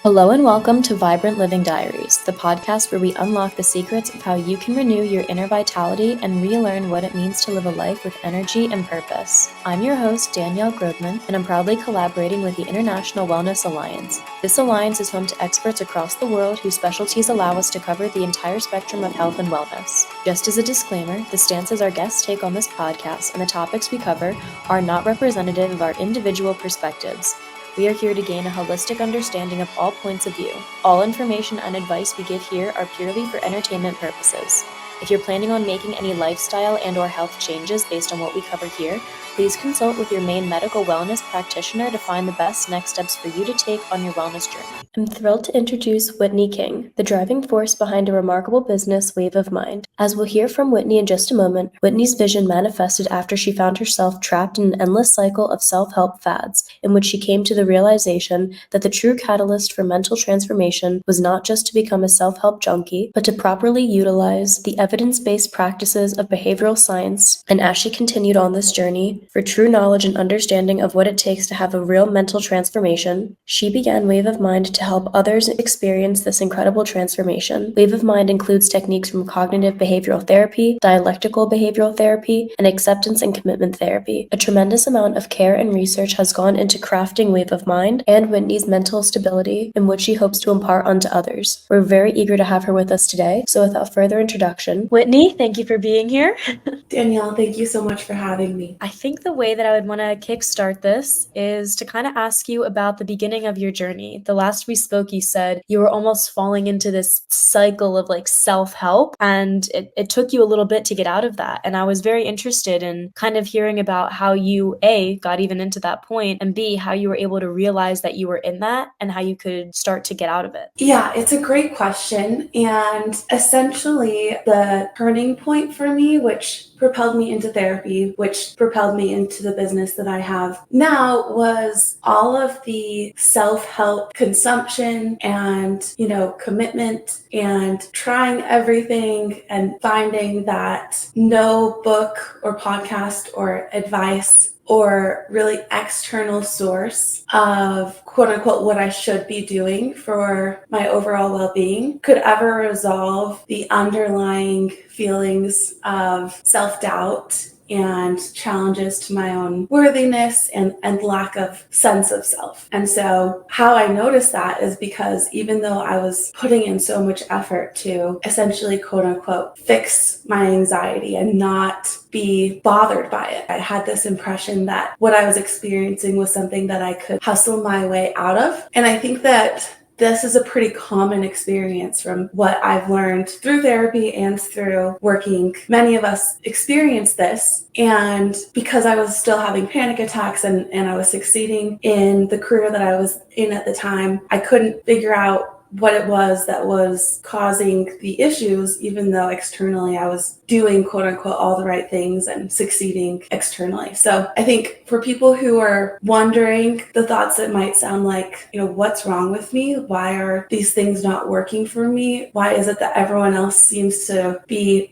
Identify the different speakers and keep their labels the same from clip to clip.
Speaker 1: Hello and welcome to Vibrant Living Diaries, the podcast where we unlock the secrets of how you can renew your inner vitality and relearn what it means to live a life with energy and purpose. I'm your host, Danielle Grodman, and I'm proudly collaborating with the International Wellness Alliance. This alliance is home to experts across the world whose specialties allow us to cover the entire spectrum of health and wellness. Just as a disclaimer, the stances our guests take on this podcast and the topics we cover are not representative of our individual perspectives. We are here to gain a holistic understanding of all points of view. All information and advice we give here are purely for entertainment purposes. If you're planning on making any lifestyle and/or health changes based on what we cover here, please consult with your main medical wellness practitioner to find the best next steps for you to take on your wellness journey. I'm thrilled to introduce Whitney King, the driving force behind a remarkable business, Wave of Mind. As we'll hear from Whitney in just a moment, Whitney's vision manifested after she found herself trapped in an endless cycle of self-help fads, in which she came to the realization that the true catalyst for mental transformation was not just to become a self-help junkie, but to properly utilize the evidence-based practices of behavioral science. And as she continued on this journey for true knowledge and understanding of what it takes to have a real mental transformation, she began Wave of Mind to help others experience this incredible transformation. Wave of Mind includes techniques from cognitive behavioral therapy, dialectical behavioral therapy, and acceptance and commitment therapy. A tremendous amount of care and research has gone into crafting Wave of Mind and Whitney's mental stability, in which she hopes to impart onto others. We're very eager to have her with us today, so without further introduction, Whitney, thank you for being here.
Speaker 2: Danielle, thank you so much for having me.
Speaker 1: I think the way that I would want to kickstart this is to kind of ask you about the beginning of your journey. The last we spoke, you said you were almost falling into this cycle of like self-help, and it took you a little bit to get out of that. And I was very interested in kind of hearing about how you, A, got even into that point, and B, how you were able to realize that you were in that and how you could start to get out of it.
Speaker 2: Yeah, it's a great question. And essentially, the turning point for me, which propelled me into therapy, which propelled me into the business that I have now, was all of the self-help consumption and, commitment and trying everything and finding that no book or podcast or advice or really external source of quote unquote what I should be doing for my overall well-being could ever resolve the underlying feelings of self-doubt and challenges to my own worthiness and lack of sense of self. And so how I noticed that is because even though I was putting in so much effort to essentially quote unquote fix my anxiety and not be bothered by it, I had this impression that what I was experiencing was something that I could hustle my way out of. And I think that this is a pretty common experience from what I've learned through therapy and through working. Many of us experience this. And because I was still having panic attacks and I was succeeding in the career that I was in at the time, I couldn't figure out what it was that was causing the issues, even though externally I was doing quote unquote all the right things and succeeding externally. So I think for people who are wondering the thoughts that might sound like, what's wrong with me? Why are these things not working for me? Why is it that everyone else seems to be,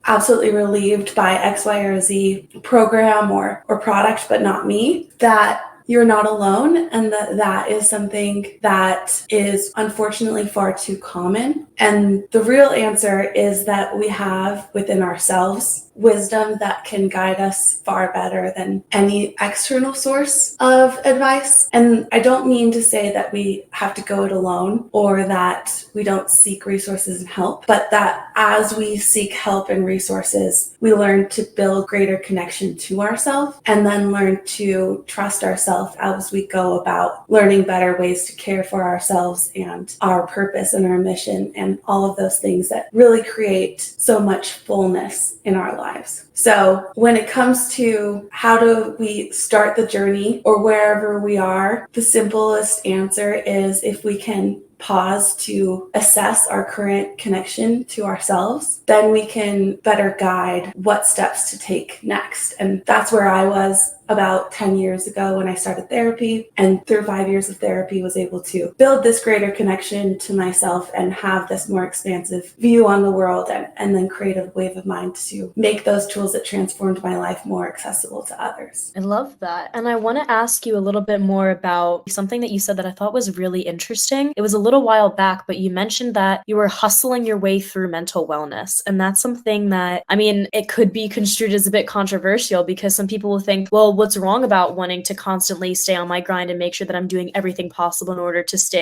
Speaker 2: absolutely relieved by X, Y, or Z program or product, but not me? That you're not alone, and that is something that is unfortunately far too common. And the real answer is that we have within ourselves wisdom that can guide us far better than any external source of advice. And I don't mean to say that we have to go it alone or that we don't seek resources and help, but that as we seek help and resources, we learn to build greater connection to ourselves and then learn to trust ourselves as we go about learning better ways to care for ourselves and our purpose and our mission and all of those things that really create so much fullness in our lives. So when it comes to how do we start the journey or wherever we are, the simplest answer is if we can pause to assess our current connection to ourselves, then we can better guide what steps to take next. And that's where I was about 10 years ago when I started therapy, and through 5 years of therapy was able to build this greater connection to myself and have this more expansive view on the world, and then create a wave of mind to make those tools that transformed my life more accessible to others.
Speaker 1: I love that. And I want to ask you a little bit more about something that you said that I thought was really interesting. It was a little while back, but you mentioned that you were hustling your way through mental wellness. And that's something that, I mean, it could be construed as a bit controversial because some people will think, well, what's wrong about wanting to constantly stay on my grind and make sure that I'm doing everything possible in order to stay,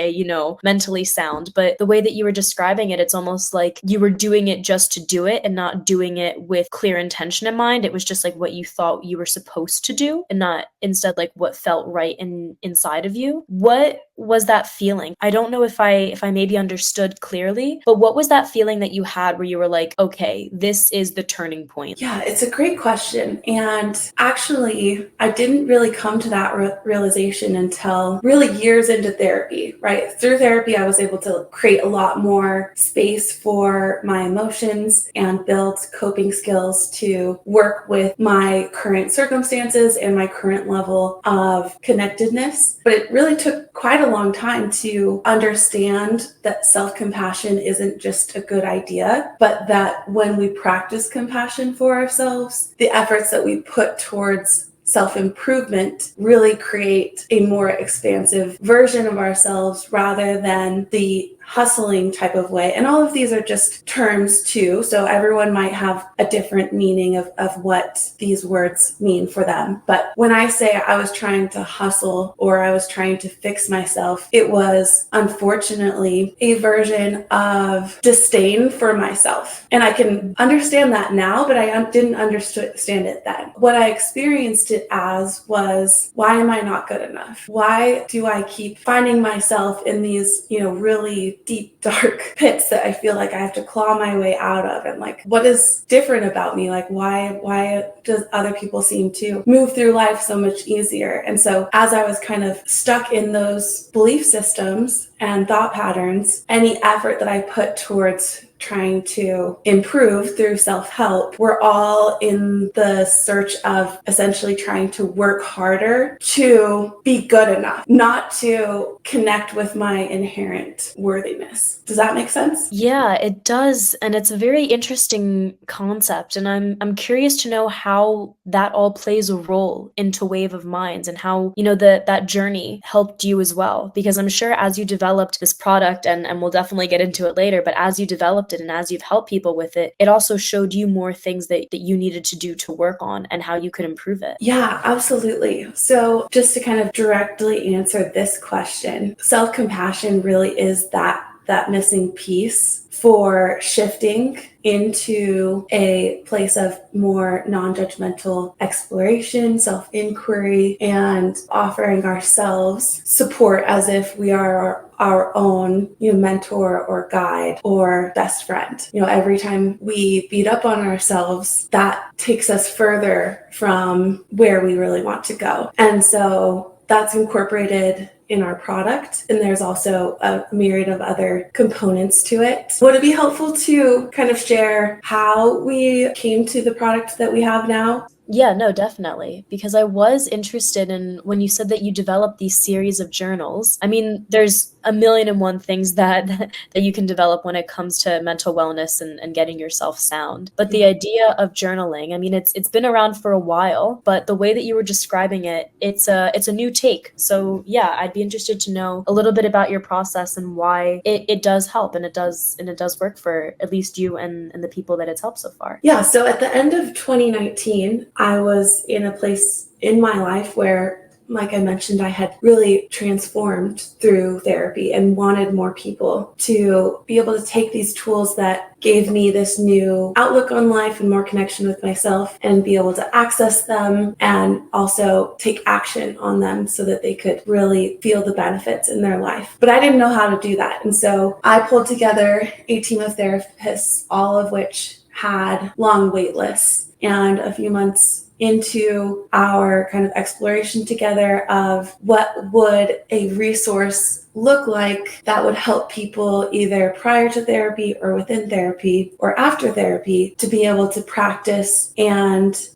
Speaker 1: mentally sound? But the way that you were describing it, it's almost like you were doing it just to do it and not doing it with clear intention in mind. It was just like what you thought you were supposed to do and not instead like what felt right inside of you. What was that feeling? I don't know if I maybe understood clearly, but what was that feeling that you had where you were like, okay, this is the turning point?
Speaker 2: Yeah, it's a great question. And actually, I didn't really come to that realization until really years into therapy, right? Through therapy, I was able to create a lot more space for my emotions and build coping skills to work with my current circumstances and my current level of connectedness. But it really took quite a long time to understand that self-compassion isn't just a good idea, but that when we practice compassion for ourselves, the efforts that we put towards self-improvement really create a more expansive version of ourselves rather than the hustling type of way. And all of these are just terms too, so everyone might have a different meaning of what these words mean for them. But when I say I was trying to hustle or I was trying to fix myself, it was unfortunately a version of disdain for myself. And I can understand that now, but I didn't understand it then. What I experienced it as was, why am I not good enough? Why do I keep finding myself in these, really deep, dark pits that I feel like I have to claw my way out of? And like, what is different about me? Like, why does other people seem to move through life so much easier? And so as I was kind of stuck in those belief systems and thought patterns, any effort that I put towards trying to improve through self-help, we're all in the search of essentially trying to work harder to be good enough, not to connect with my inherent worthiness. Does that make sense?
Speaker 1: Yeah, it does. And it's a very interesting concept. And I'm curious to know how that all plays a role into Wave of Minds and how, that journey helped you as well. Because I'm sure as you developed this product, and we'll definitely get into it later, but as you developed it and as you've helped people with it, it also showed you more things that you needed to do to work on and how you could improve it.
Speaker 2: Yeah, absolutely. So just to kind of directly answer this question, self-compassion really is that missing piece for shifting into a place of more non-judgmental exploration, self-inquiry, and offering ourselves support as if we are our own mentor or guide or best friend. Every time we beat up on ourselves, that takes us further from where we really want to go. And so that's incorporated in our product, and there's also a myriad of other components to it. Would it be helpful to kind of share how we came to the product that we have now?
Speaker 1: Yeah, no, definitely. Because I was interested in when you said that you developed these series of journals. I mean, there's a million and one things that that you can develop when it comes to mental wellness and getting yourself sound. But the idea of journaling, I mean, it's been around for a while, but the way that you were describing it, it's a new take. So yeah, I'd be interested to know a little bit about your process and why it does help and it does work for at least you and the people that it's helped so far.
Speaker 2: Yeah, so at the end of 2019, I was in a place in my life where, like I mentioned, I had really transformed through therapy and wanted more people to be able to take these tools that gave me this new outlook on life and more connection with myself and be able to access them and also take action on them so that they could really feel the benefits in their life. But I didn't know how to do that. And so I pulled together a team of therapists, all of which had long wait lists. And a few months into our kind of exploration together of what would a resource look like that would help people either prior to therapy or within therapy or after therapy to be able to practice and,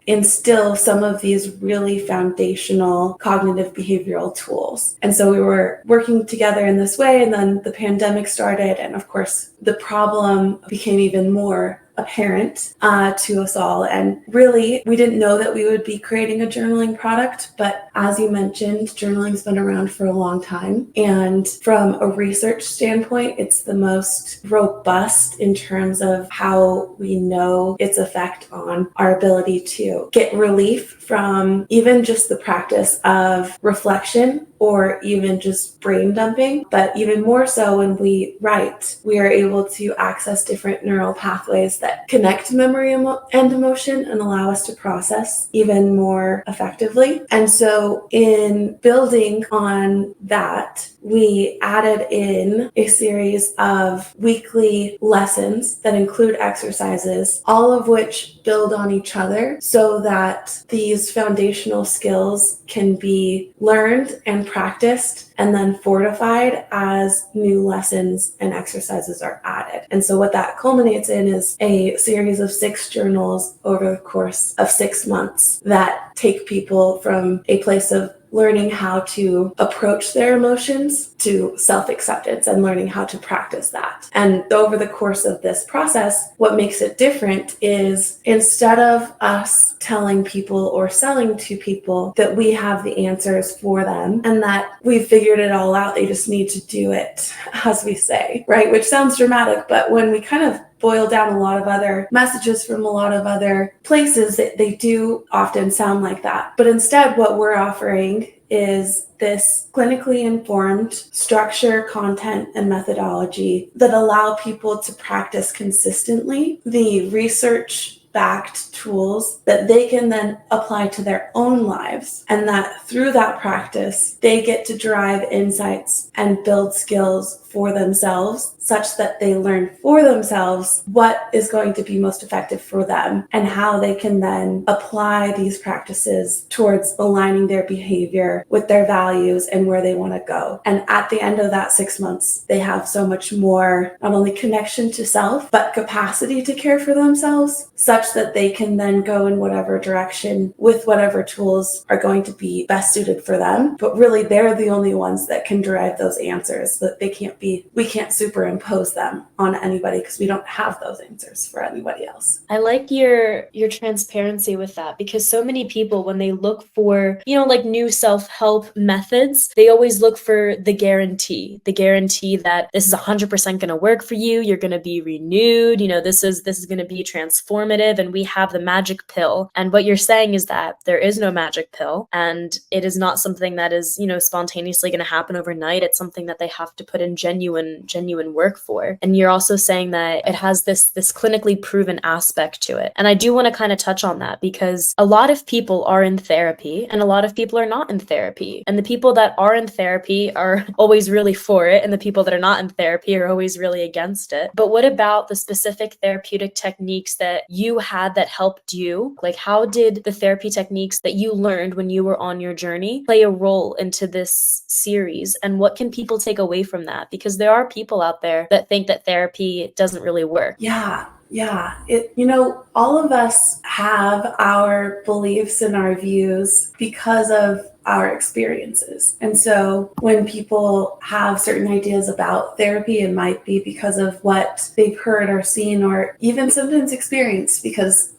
Speaker 2: instill some of these really foundational cognitive behavioral tools. And so we were working together in this way, and then the pandemic started, and of course the problem became even more apparent to us all. And really, we didn't know that we would be creating a journaling product, but as you mentioned, journaling's been around for a long time. And from a research standpoint, it's the most robust in terms of how we know its effect on our ability to get relief from even just the practice of reflection or even just brain dumping. But even more so when we write, we are able to access different neural pathways that connect memory and emotion and allow us to process even more effectively. And so in building on that, we added in a series of weekly lessons that include exercises, all of which build on each other so that these foundational skills can be learned and practiced and then fortified as new lessons and exercises are added. And so what that culminates in is a series of 6 journals over the course of 6 months that take people from a place of learning how to approach their emotions to self-acceptance and learning how to practice that. And over the course of this process, what makes it different is instead of us telling people or selling to people that we have the answers for them and that we've figured it all out, they just need to do it, as we say, right? Which sounds dramatic, but when we kind of boil down a lot of other messages from a lot of other places, they do often sound like that. But instead, what we're offering is this clinically informed structure, content, and methodology that allow people to practice consistently the research-backed tools that they can then apply to their own lives, and that through that practice, they get to derive insights and build skills for themselves such that they learn for themselves what is going to be most effective for them and how they can then apply these practices towards aligning their behavior with their values and where they want to go. And at the end of that 6 months, they have so much more, not only connection to self, but capacity to care for themselves such that they can then go in whatever direction with whatever tools are going to be best suited for them. But really, they're the only ones that can derive those answers, that we can't superimpose them on anybody because we don't have those answers for anybody else.
Speaker 1: I like your transparency with that, because so many people, when they look for, like new self-help methods, they always look for the guarantee that this is 100% going to work for you. You're going to be renewed. This is going to be transformative, and we have the magic pill. And what you're saying is that there is no magic pill, and it is not something that is, spontaneously going to happen overnight. It's something that they have to put in genuine work for. And you're also saying that it has this clinically proven aspect to it. And I do want to kind of touch on that, because a lot of people are in therapy and a lot of people are not in therapy. And the people that are in therapy are always really for it, and the people that are not in therapy are always really against it. But what about the specific therapeutic techniques that you had that helped you? Like, how did the therapy techniques that you learned when you were on your journey play a role into this series? And what can people take away from that? Because there are people out there that think that therapy doesn't really work.
Speaker 2: Yeah. All of us have our beliefs and our views because of our experiences. And so when people have certain ideas about therapy, it might be because of what they've heard or seen or even sometimes experienced, because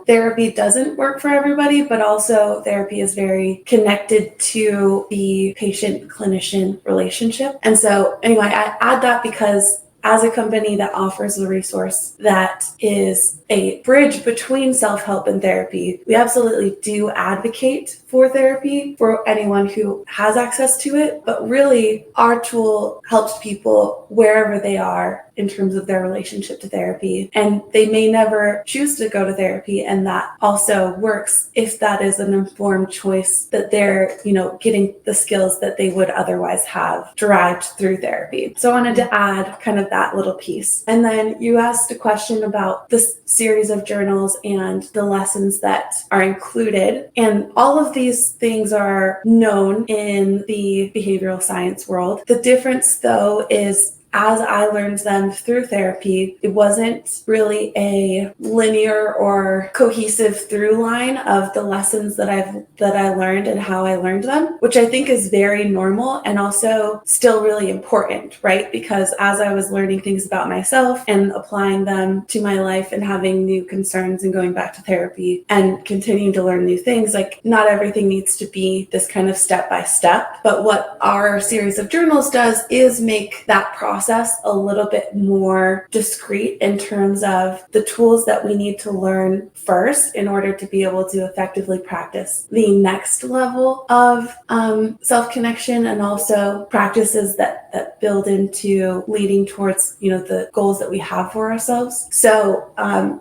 Speaker 2: therapy doesn't work for everybody, but also therapy is very connected to the patient-clinician relationship. And so anyway, I add that because as a company that offers a resource that is a bridge between self-help and therapy, we absolutely do advocate for therapy for anyone who has access to it. But really, our tool helps people wherever they are in terms of their relationship to therapy. And they may never choose to go to therapy, and that also works if that is an informed choice that they're, getting the skills that they would otherwise have derived through therapy. So I wanted to add kind of that little piece. And then you asked a question about this series of journals and the lessons that are included. And all of these these things are known in the behavioral science world. The difference, though, is as I learned them through therapy, it wasn't really a linear or cohesive through line of the lessons that I learned and how I learned them, which I think is very normal and also still really important, right? Because as I was learning things about myself and applying them to my life and having new concerns and going back to therapy and continuing to learn new things, like not everything needs to be this kind of step by step. But what our series of journals does is make that process a little bit more discreet in terms of the tools that we need to learn first in order to be able to effectively practice the next level of self-connection, and also practices that build into leading towards, the goals that we have for ourselves. So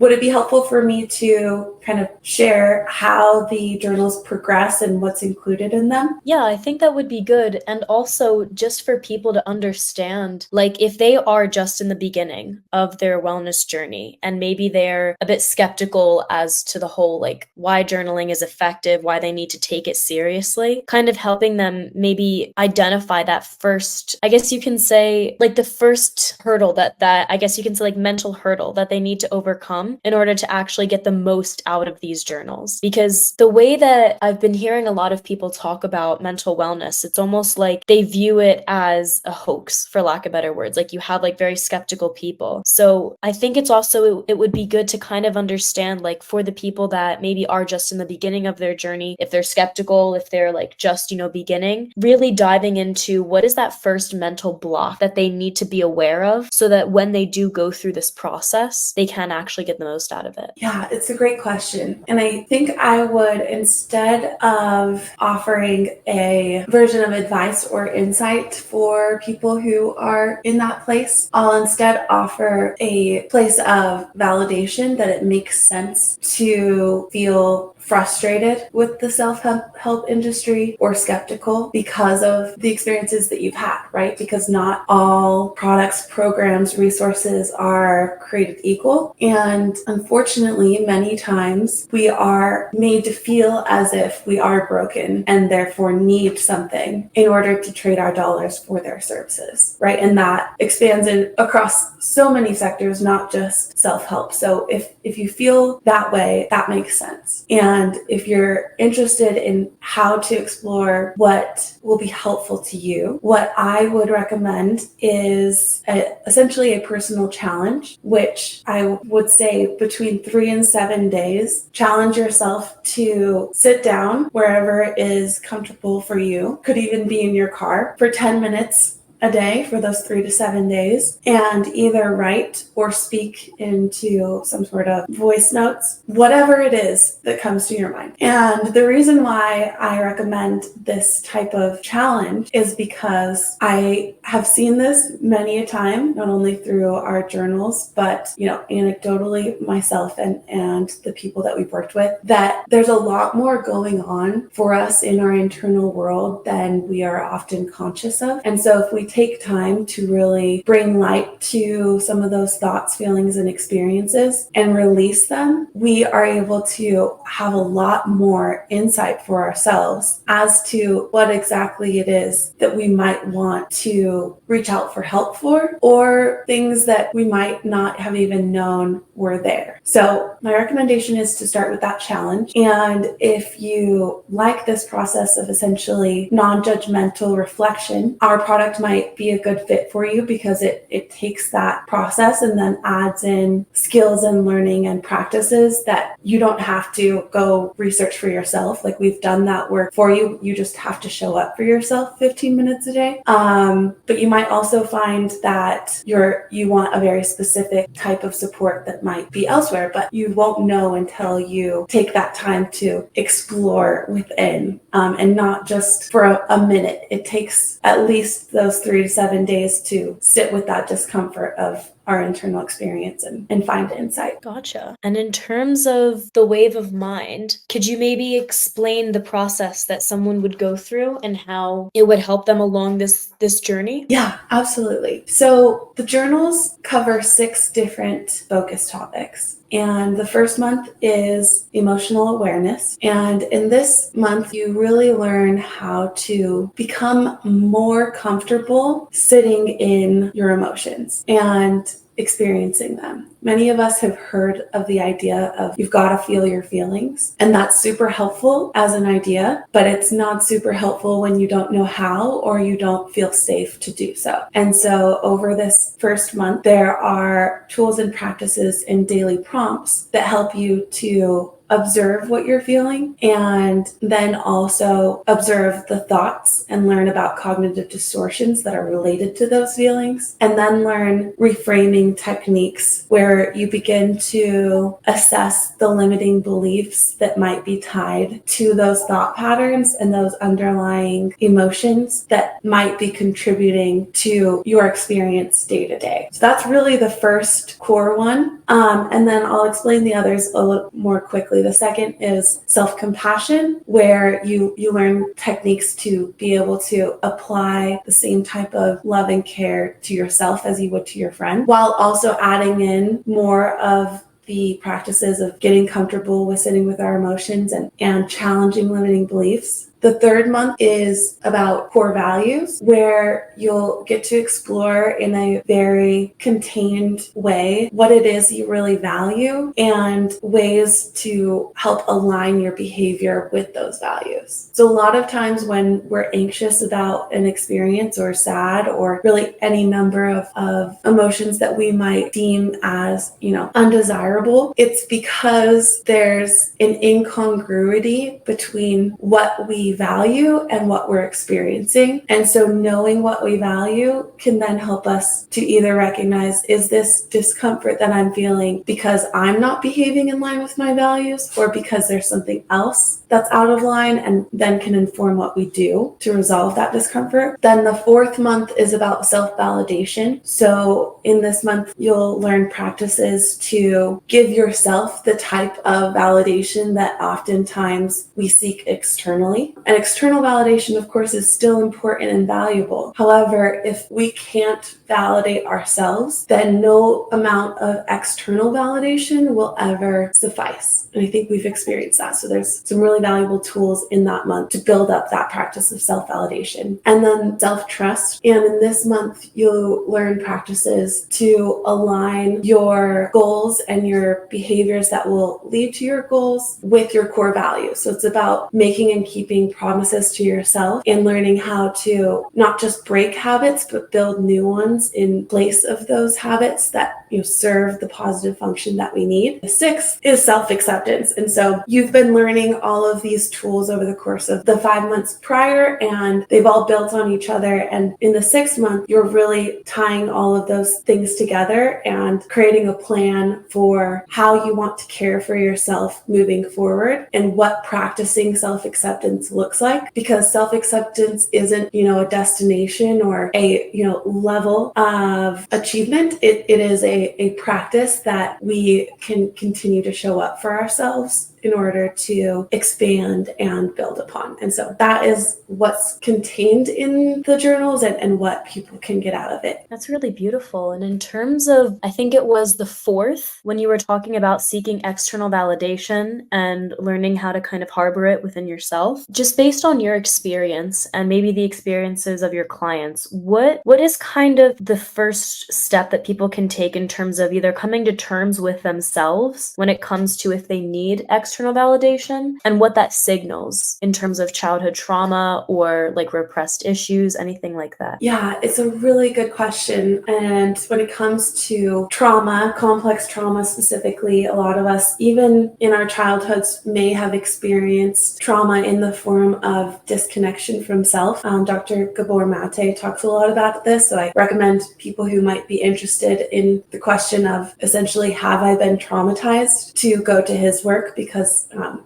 Speaker 2: would it be helpful for me to kind of share how the journals progress and what's included in them?
Speaker 1: Yeah, I think that would be good. And also just for people to understand, like if they are just in the beginning of their wellness journey and maybe they're a bit skeptical as to the whole, like why journaling is effective, why they need to take it seriously, kind of helping them maybe identify that first, I guess you can say like the first hurdle that I guess you can say like mental hurdle that they need to overcome in order to actually get the most out of these journals. Because the way that I've been hearing a lot of people talk about mental wellness, it's almost like they view it as a hoax, for lack of better words. Like you have like very skeptical people. So I think it's also, it would be good to kind of understand, like for the people that maybe are just in the beginning of their journey, if they're skeptical, if they're like just, beginning, really diving into what is that first mental block that they need to be aware of so that when they do go through this process, they can actually get the most out of it.
Speaker 2: Yeah, it's a great question. And I think I would, instead of offering a version of advice or insight for people who are in that place, I'll instead offer a place of validation that it makes sense to feel frustrated with the self-help industry or skeptical because of the experiences that you've had, right? Because not all products, programs, resources are created equal. And unfortunately, many times we are made to feel as if we are broken and therefore need something in order to trade our dollars for their services, right? And that expands across so many sectors, not just self-help. So if you feel that way, that makes sense. And if you're interested in how to explore what will be helpful to you, what I would recommend is essentially a personal challenge, which I would say between 3 and 7 days. Challenge yourself to sit down wherever is comfortable for you. Could even be in your car for 10 minutes a day for those 3 to 7 days, and either write or speak into some sort of voice notes, whatever it is that comes to your mind. And the reason why I recommend this type of challenge is because I have seen this many a time, not only through our journals, but anecdotally myself and the people that we've worked with, that there's a lot more going on for us in our internal world than we are often conscious of. And so if we take time to really bring light to some of those thoughts, feelings, and experiences and release them, we are able to have a lot more insight for ourselves as to what exactly it is that we might want to reach out for help for, or things that we might not have even known were there. So my recommendation is to start with that challenge. And if you like this process of essentially non-judgmental reflection, our product might be a good fit for you because it takes that process and then adds in skills and learning and practices that you don't have to go research for yourself. Like we've done that work for you. You just have to show up for yourself 15 minutes a day. But you might also find that you want a very specific type of support that might be elsewhere, but you won't know until you take that time to explore within, and not just for a minute. It takes at least those 3 to 7 days to sit with that discomfort of our internal experience and find insight.
Speaker 1: Gotcha. And in terms of the wave of mind, could you maybe explain the process that someone would go through and how it would help them along this journey?
Speaker 2: Yeah, absolutely. So the journals cover 6 different focus topics. And the first month is emotional awareness. And in this month, you really learn how to become more comfortable sitting in your emotions and experiencing them. Many of us have heard of the idea of you've got to feel your feelings, and that's super helpful as an idea, but it's not super helpful when you don't know how or you don't feel safe to do so. And so over this first month, there are tools and practices and daily prompts that help you to observe what you're feeling and then also observe the thoughts and learn about cognitive distortions that are related to those feelings, and then learn reframing techniques where you begin to assess the limiting beliefs that might be tied to those thought patterns and those underlying emotions that might be contributing to your experience day to day. So that's really the first core one. And then I'll explain the others a little more quickly. The second is self-compassion, where you learn techniques to be able to apply the same type of love and care to yourself as you would to your friend, while also adding in more of the practices of getting comfortable with sitting with our emotions and challenging limiting beliefs. The third month is about core values, where you'll get to explore in a very contained way what it is you really value and ways to help align your behavior with those values. So a lot of times when we're anxious about an experience or sad or really any number of emotions that we might deem as, undesirable, it's because there's an incongruity between what we value and what we're experiencing. And so knowing what we value can then help us to either recognize, is this discomfort that I'm feeling because I'm not behaving in line with my values, or because there's something else that's out of line, and then can inform what we do to resolve that discomfort. Then the fourth month is about self-validation. So in this month, you'll learn practices to give yourself the type of validation that oftentimes we seek externally. And external validation, of course, is still important and valuable. However, if we can't validate ourselves, then no amount of external validation will ever suffice. And I think we've experienced that. So there's some really valuable tools in that month to build up that practice of self-validation. And then self-trust. And in this month, you'll learn practices to align your goals and your behaviors that will lead to your goals with your core values. So it's about making and keeping promises to yourself and learning how to not just break habits, but build new ones in place of those habits that serve the positive function that we need. The sixth is self-acceptance. And so you've been learning all of these tools over the course of the 5 months prior, and they've all built on each other. And in the 6th month, you're really tying all of those things together and creating a plan for how you want to care for yourself moving forward and what practicing self-acceptance looks like. Because self-acceptance isn't, a destination or a, level of achievement. It is a practice that we can continue to show up for ourselves in order to expand and build upon. And so that is what's contained in the journals and what people can get out of it.
Speaker 1: That's really beautiful. And in terms of, I think it was the 4th, when you were talking about seeking external validation and learning how to kind of harbor it within yourself, just based on your experience and maybe the experiences of your clients, what is kind of the first step that people can take in terms of either coming to terms with themselves when it comes to if they need external validation, and what that signals in terms of childhood trauma or like repressed issues, anything like that?
Speaker 2: Yeah, it's a really good question. And when it comes to trauma, complex trauma specifically, a lot of us, even in our childhoods, may have experienced trauma in the form of disconnection from self. Dr. Gabor Mate talks a lot about this, so I recommend people who might be interested in the question of essentially, have I been traumatized, to go to his work, because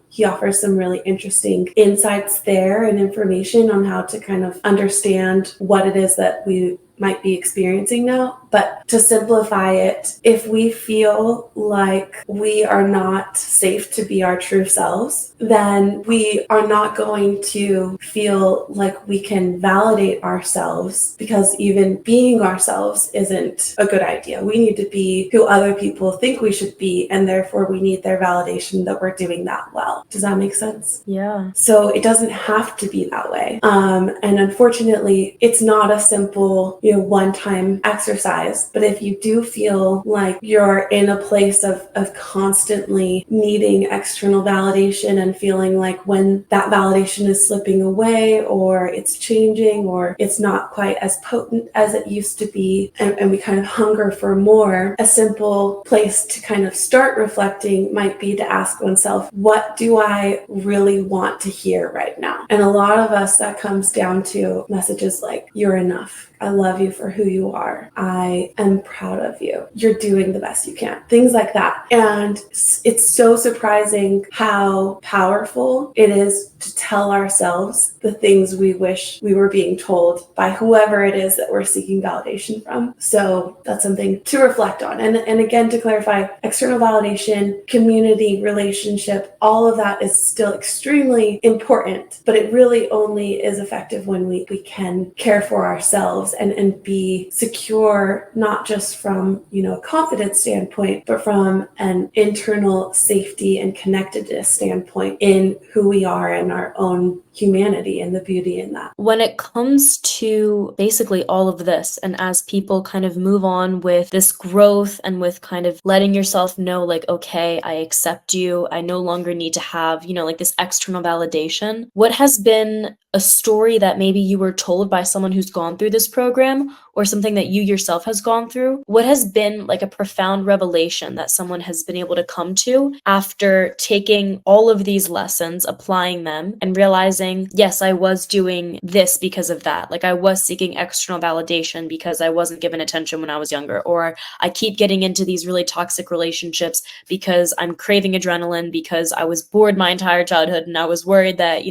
Speaker 2: he offers some really interesting insights there and information on how to kind of understand what it is that we might be experiencing now. But to simplify it, if we feel like we are not safe to be our true selves, then we are not going to feel like we can validate ourselves, because even being ourselves isn't a good idea. We need to be who other people think we should be, and therefore we need their validation that we're doing that well. Does that make sense?
Speaker 1: Yeah.
Speaker 2: So it doesn't have to be that way. And unfortunately, it's not a simple, one-time exercise. But if you do feel like you're in a place of constantly needing external validation and feeling like when that validation is slipping away, or it's changing, or it's not quite as potent as it used to be, and we kind of hunger for more, a simple place to kind of start reflecting might be to ask oneself, what do I really want to hear right now? And a lot of us, that comes down to messages like, you're enough. I love you for who you are. I am proud of you. You're doing the best you can. Things like that. And it's so surprising how powerful it is to tell ourselves the things we wish we were being told by whoever it is that we're seeking validation from. So that's something to reflect on. And again, to clarify, external validation, community, relationship, all of that is still extremely important, but it really only is effective when we can care for ourselves and be secure, not just from, a confidence standpoint, but from an internal safety and connectedness standpoint in who we are and our own humanity and the beauty in that.
Speaker 1: When it comes to basically all of this, and as people kind of move on with this growth and with kind of letting yourself know, like, okay, I accept you, I no longer need to have, like this external validation, what has been a story that maybe you were told by someone who's gone through this program, or something that you yourself has gone through? What has been like a profound revelation that someone has been able to come to after taking all of these lessons, applying them, and realizing, yes, I was doing this because of that. Like, I was seeking external validation because I wasn't given attention when I was younger, or I keep getting into these really toxic relationships because I'm craving adrenaline, because I was bored my entire childhood and I was worried that,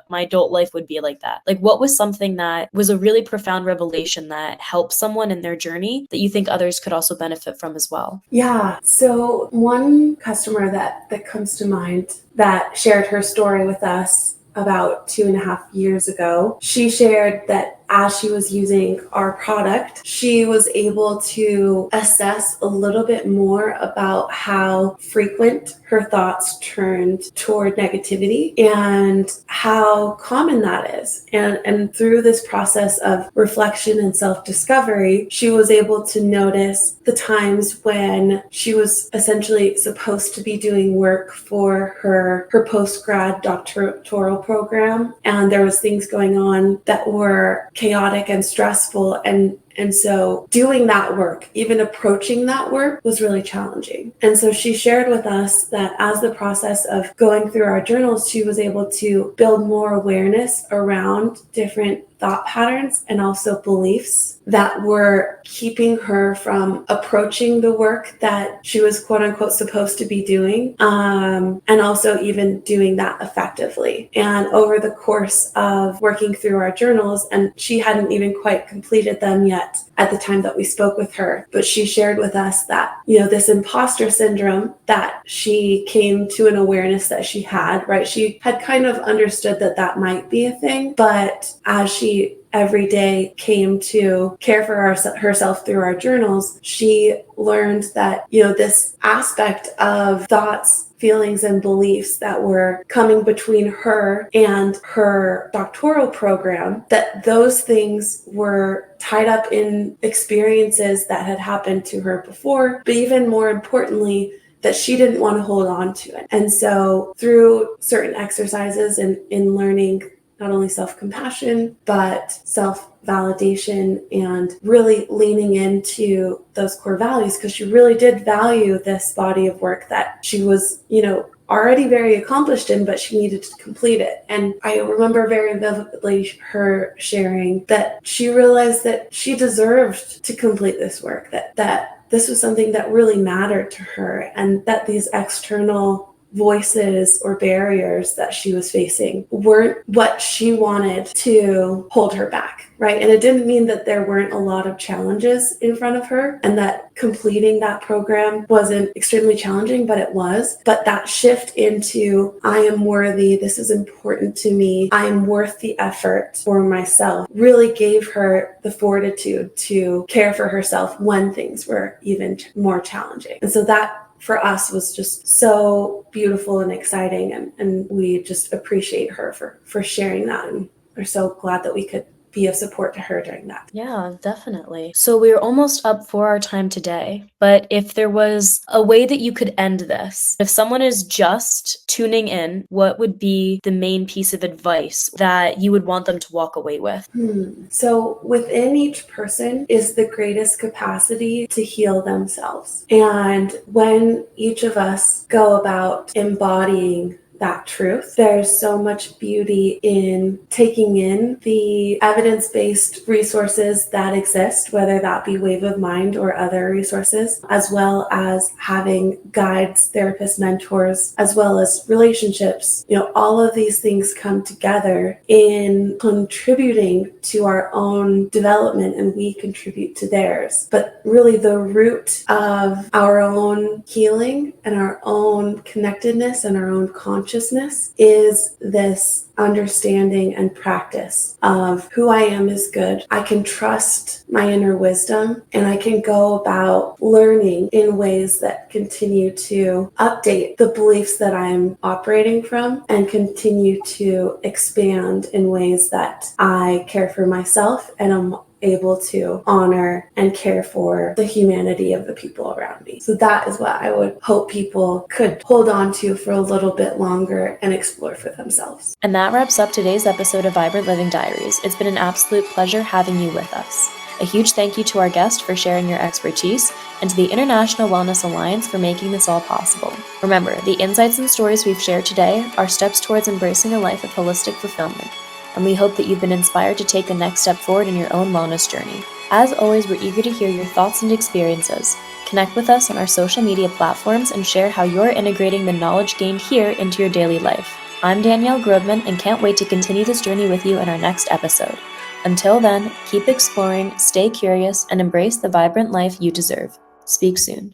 Speaker 1: my adult life would be like that. Like, what was something that was a really profound revelation that helped someone in their journey that you think others could also benefit from as well?
Speaker 2: Yeah. So one customer that comes to mind that shared her story with us about 2.5 years ago, she shared that as she was using our product, she was able to assess a little bit more about how frequent her thoughts turned toward negativity and how common that is. And through this process of reflection and self-discovery, she was able to notice the times when she was essentially supposed to be doing work for her post-grad doctoral program, and there was things going on that were chaotic and stressful, and so doing that work, even approaching that work, was really challenging. And so she shared with us that as the process of going through our journals, she was able to build more awareness around different thought patterns and also beliefs that were keeping her from approaching the work that she was quote unquote supposed to be doing, and also even doing that effectively. And over the course of working through our journals, and she hadn't even quite completed them yet at the time that we spoke with her, but she shared with us that, this imposter syndrome that she came to an awareness that she had, right? She had kind of understood that might be a thing, but as she every day came to care for herself through our journals, she learned that, this aspect of thoughts, feelings, and beliefs that were coming between her and her doctoral program, that those things were tied up in experiences that had happened to her before, but even more importantly, that she didn't want to hold on to it. And so through certain exercises and in learning not only self-compassion, but self-validation, and really leaning into those core values, because she really did value this body of work that she was, already very accomplished in, but she needed to complete it. And I remember very vividly her sharing that she realized that she deserved to complete this work, that this was something that really mattered to her, and that these external voices or barriers that she was facing weren't what she wanted to hold her back, right? And it didn't mean that there weren't a lot of challenges in front of her and that completing that program wasn't extremely challenging, but it was. But that shift into, I am worthy, this is important to me, I am worth the effort for myself, really gave her the fortitude to care for herself when things were even more challenging. And so that for us was just so beautiful and exciting, and we just appreciate her for sharing that, and we're so glad that we could be of support to her during that.
Speaker 1: Yeah, definitely. So we're almost up for our time today, but if there was a way that you could end this, if someone is just tuning in, what would be the main piece of advice that you would want them to walk away with?
Speaker 2: So within each person is the greatest capacity to heal themselves. And when each of us go about embodying that truth, there's so much beauty in taking in the evidence-based resources that exist, whether that be Wave of Mind or other resources, as well as having guides, therapists, mentors, as well as relationships. All of these things come together in contributing to our own development, and we contribute to theirs. But really the root of our own healing and our own connectedness and our own consciousness is this understanding and practice of who I am is good. I can trust my inner wisdom, and I can go about learning in ways that continue to update the beliefs that I'm operating from and continue to expand in ways that I care for myself and I'm able to honor and care for the humanity of the people around me. So that is what I would hope people could hold on to for a little bit longer and explore for themselves.
Speaker 1: And that wraps up today's episode of Vibrant Living Diaries. It's been an absolute pleasure having you with us. A huge thank you to our guest for sharing your expertise, and to the International Wellness Alliance for making this all possible. Remember, the insights and stories we've shared today are steps towards embracing a life of holistic fulfillment, and we hope that you've been inspired to take the next step forward in your own wellness journey. As always, we're eager to hear your thoughts and experiences. Connect with us on our social media platforms and share how you're integrating the knowledge gained here into your daily life. I'm Danielle Grodman and can't wait to continue this journey with you in our next episode. Until then, keep exploring, stay curious, and embrace the vibrant life you deserve. Speak soon.